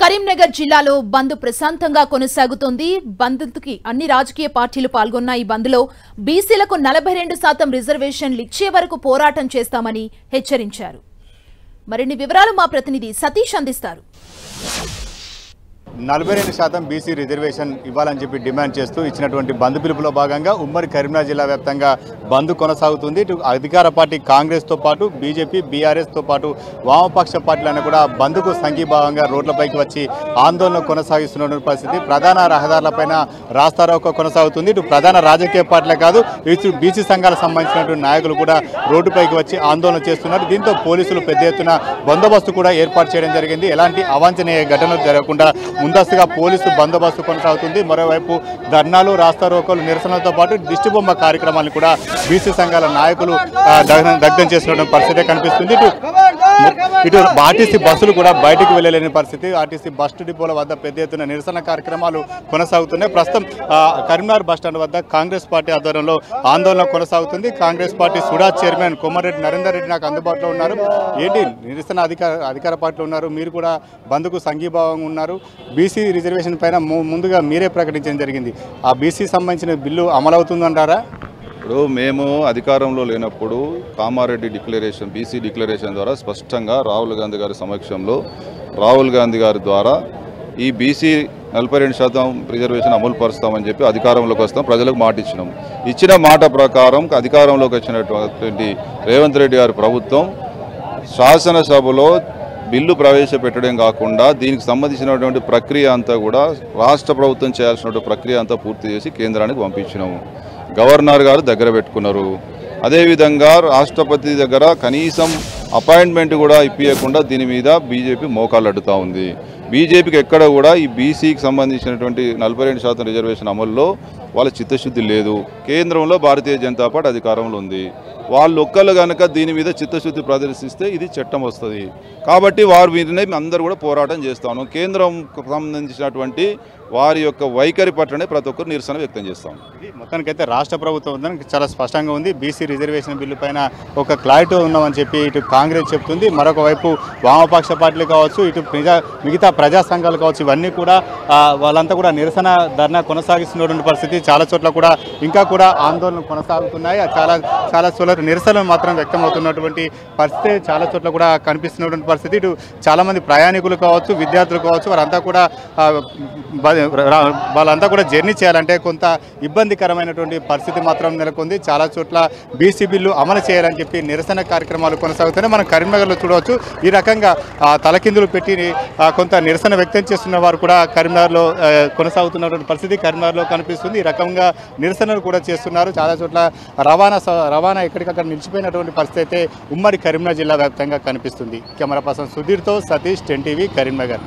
కరీంనగర్ జిల్లాలో బంద్ ప్రశాంతంగా కొనసాగుతోంది. బంద్కి అన్ని రాజకీయ పార్టీలు పాల్గొన్న ఈ బంద్లో బీసీలకు 42% రిజర్వేషన్లు ఇచ్చే వరకు పోరాటం చేస్తామని హెచ్చరించారు. మరిన్ని వివరాలు మా ప్రతినిధి సతీష్ అందిస్తారు. 42% బీసీ రిజర్వేషన్ ఇవ్వాలని చెప్పి డిమాండ్ చేస్తూ ఇచ్చినటువంటి బంద్ పిలుపులో భాగంగా ఉమ్మడి కరీంనగర్ జిల్లా వ్యాప్తంగా బంద్ కొనసాగుతుంది. ఇటు అధికార పార్టీ కాంగ్రెస్తో పాటు బీజేపీ, బీఆర్ఎస్తో పాటు వామపక్ష పార్టీలన్నీ కూడా బంద్కు సంఘీభావంగా రోడ్లపైకి వచ్చి ఆందోళన కొనసాగిస్తున్న పరిస్థితి. ప్రధాన రహదారులపైన రాస్తారోకో కొనసాగుతుంది. ఇటు ప్రధాన రాజకీయ పార్టీలే కాదు, ఇటు బీసీ సంఘాలకు సంబంధించినటువంటి నాయకులు కూడా రోడ్డుపైకి వచ్చి ఆందోళన చేస్తున్నారు. దీంతో పోలీసులు పెద్ద ఎత్తున బందోబస్తు కూడా ఏర్పాటు చేయడం జరిగింది. ఎలాంటి అవాంఛనీయ ఘటనలు జరగకుండా ముందస్తుగా పోలీసు బందోబస్తు కొనసాగుతుంది. మరోవైపు ధర్నాలు, రాస్తారోకోలు, నిరసనలతో పాటు దిష్టిబొమ్మ కార్యక్రమాలను కూడా బీసీ సంఘాల నాయకులు దగ్ధం చేసినటువంటి పరిస్థితి కనిపిస్తుంది. ఇటు ఆర్టీసీ బస్సులు కూడా బయటకు వెళ్ళలేని పరిస్థితి. ఆర్టీసీ బస్ డిపోల వద్ద పెద్ద ఎత్తున నిరసన కార్యక్రమాలు కొనసాగుతున్నాయి. ప్రస్తుతం కరీంనగర్ బస్టాండ్ వద్ద కాంగ్రెస్ పార్టీ ఆధ్వర్యంలో ఆందోళన కొనసాగుతుంది. కాంగ్రెస్ పార్టీ సుడా చైర్మన్ కోమటిరెడ్డి నరేందర్ రెడ్డి నాకు అందుబాటులో ఉన్నారు. ఏంటి నిరసన అధికార పార్టీలో ఉన్నారు, మీరు కూడా బంద్కు సంఘీభావంగా ఉన్నారు. బీసీ రిజర్వేషన్ పైన ముందుగా మీరే ప్రకటించడం జరిగింది. ఆ బీసీ సంబంధించిన బిల్లు అమలవుతుందంటారా? ఇప్పుడు మేము అధికారంలో లేనప్పుడు కామారెడ్డి డిక్లరేషన్, బీసీ డిక్లరేషన్ ద్వారా స్పష్టంగా రాహుల్ గాంధీ గారి సమక్షంలో రాహుల్ గాంధీ గారి ద్వారా ఈ బీసీ 42% రిజర్వేషన్ అమలు పరుస్తామని చెప్పి అధికారంలోకి వస్తాం, ప్రజలకు మాట ఇచ్చినాం. ఇచ్చిన మాట ప్రకారం అధికారంలోకి వచ్చినటువంటి రేవంత్ రెడ్డి గారి ప్రభుత్వం శాసనసభలో బిల్లు ప్రవేశపెట్టడం కాకుండా దీనికి సంబంధించినటువంటి ప్రక్రియ అంతా కూడా రాష్ట్ర ప్రభుత్వం చేయాల్సినటువంటి ప్రక్రియ అంతా పూర్తి చేసి కేంద్రానికి పంపించినాము. గవర్నర్ గారు దగ్గర పెట్టుకున్నారు. అదేవిధంగా రాష్ట్రపతి దగ్గర కనీసం అపాయింట్మెంట్ కూడా ఇప్పించకుండా దీని మీద బీజేపీ మోకాలు అడ్డుతూ ఉంది. బీజేపీకి ఎక్కడ కూడా ఈ బీసీకి సంబంధించినటువంటి 42% రిజర్వేషన్ అమల్లో వాళ్ళ చిత్తశుద్ధి లేదు. కేంద్రంలో భారతీయ జనతా పార్టీ అధికారంలో ఉంది. వాళ్ళు ఒక్కళ్ళు కనుక దీని మీద చిత్తశుద్ధి ప్రదర్శిస్తే ఇది చట్టం వస్తుంది. కాబట్టి వారి మీదనే అందరూ కూడా పోరాటం చేస్తాను. కేంద్రం సంబంధించినటువంటి వారి యొక్క వైఖరి పట్లనే ప్రతి ఒక్కరు నిరసన వ్యక్తం చేస్తాం. మొత్తానికైతే రాష్ట్ర ప్రభుత్వం చాలా స్పష్టంగా ఉంది. బీసీ రిజర్వేషన్ బిల్లు పైన ఒక క్లారిటీ ఉన్నామని చెప్పి ఇటు కాంగ్రెస్ చెప్తుంది. మరొక వైపు వామపక్ష పార్టీలు కావచ్చు, ఇటు మిగతా ప్రజా సంఘాలు కావచ్చు, ఇవన్నీ కూడా వాళ్ళంతా కూడా నిరసన ధర్నా కొనసాగిస్తున్నటువంటి పరిస్థితి. చాలా చోట్ల కూడా ఇంకా కూడా ఆందోళనలు కొనసాగుతున్నాయి. చాలా చోట్ల నిరసనలు మాత్రం వ్యక్తమవుతున్నటువంటి పరిస్థితి చాలా చోట్ల కూడా కనిపిస్తున్నటువంటి పరిస్థితి. ఇటు చాలామంది ప్రయాణికులు కావచ్చు, విద్యార్థులు కావచ్చు, వాళ్ళంతా కూడా జర్నీ చేయాలంటే కొంత ఇబ్బందికరమైనటువంటి పరిస్థితి మాత్రం నెలకొంది. చాలా చోట్ల బీసీ బిల్లు అమలు చేయాలని చెప్పి నిరసన కార్యక్రమాలు కొనసాగుతున్నాయి. మనం కరీంనగర్లో చూడవచ్చు. ఈ రకంగా తలకిందులు పెట్టి కొంత నిరసన వ్యక్తం చేస్తున్న వారు కూడా కరీంనగర్లో కొనసాగుతున్నటువంటి పరిస్థితి కరీంనగర్లో కనిపిస్తుంది. ఈ రకంగా నిరసనలు కూడా చేస్తున్నారు. చాలా చోట్ల రవాణా ఎక్కడికక్కడ నిలిచిపోయినటువంటి పరిస్థితి అయితే ఉమ్మడి కరీంనగర్ జిల్లా వ్యాప్తంగా కనిపిస్తుంది. కెమెరా పర్సన్ సుధీర్తో సతీష్, 10 టీవీ, కరీంనగర్.